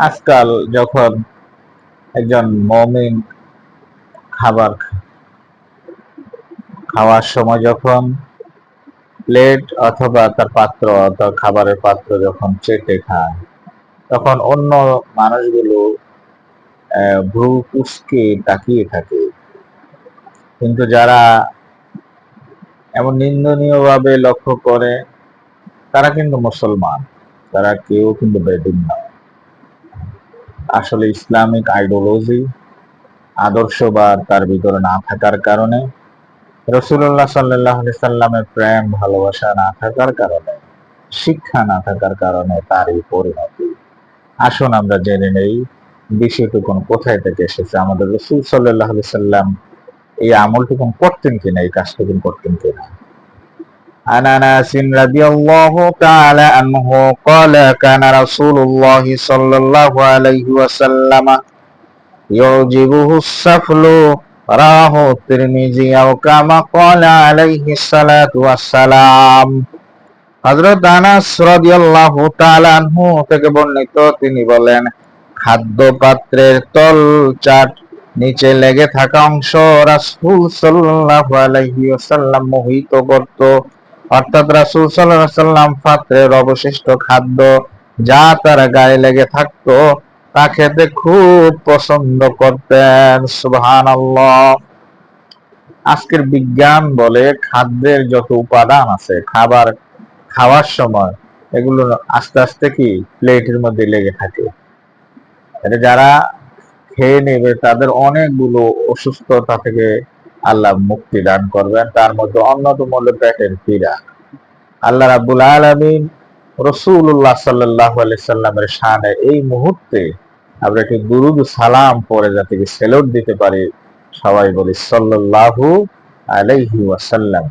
আজকাল যখন একজন মুমিন খাবার খাওয়ার সময় যখন প্লেট অথবা তার পাত্র অথবা খাবারের পাত্র যখন চেটে খায়, তখন অন্য মানুষগুলো ভ্রু কুঁচকে তাকিয়ে থাকে। কিন্তু যারা এমন নিন্দনীয় ভাবে লক্ষ্য করে, তারা কিন্তু মুসলমান, তারা কেউ কিন্তু বেদিন না। আসলে ইসলামিক আইডিওলজি, আদর্শবাদ তার ভিতরে না থাকার কারণে, রাসূলুল্লাহ সাল্লাল্লাহু আলাইহি সাল্লামের প্রেম ভালোবাসা না থাকার কারণে, শিক্ষা না থাকার কারণে তার এই পরিণতি। আসুন আমরা জেনে নেই বিষয়টুকুন কোথায় থেকে এসেছে। আমাদের রাসূল সাল্লাল্লাহু আলাইহি সাল্লাম এই আমলটুকুন করতেন কিনা, এই কাজটুকুন করতেন কিনা। عن انس رضي الله تعالى عنه قال كان رسول الله صلى الله عليه وسلم يعجبه السفل রাহ তিরমিজি আও কামা ক্বালা আলাইহিস সালাতু ওয়াস সালাম। হযরত আনাস রাদিয়াল্লাহু তাআলা আনহু থেকে বর্ণিত, তিনি বলেন, খাদ্য পাত্রের তল চাট নিচে লেগে থাকা অংশ রাসূল সাল্লাল্লাহু আলাইহি ওয়াসাল্লাম মোহিত করত। অর্থাৎ রাসূল সাল্লাল্লাহু আলাইহি ওয়াসাল্লাম পাত্রের অবশিষ্ট খাদ্য যা তার গায়ে লেগে থাকতো তা খেতে খুব পছন্দ করতেন। সুবহানাল্লাহ। আজকের বিজ্ঞান বলে খাদ্যের যত উপাদান আছে খাবার খাওয়ার সময়, এগুলো আস্তে আস্তে কি প্লেটের মধ্যে লেগে থাকে। এটা যারা খেয়ে নেবে তাদের অনেকগুলো অসুস্থতা থেকে আল্লাহ মুক্তি দান করবেন। তার মধ্যে অন্যতম হলো পেটের পীড়া। আল্লাহ রাব্বুল আলামিন রাসূলুল্লাহ সাল্লাল্লাহু আলাইহি সাল্লামের শানে এই মুহূর্তে আমরা একটি দুরূদ সালাম পড়ে যাতে সেলুট দিতে পারি। সবাই বলি সাল্লাল্লাহু আলাইহি ওয়াসাল্লাম।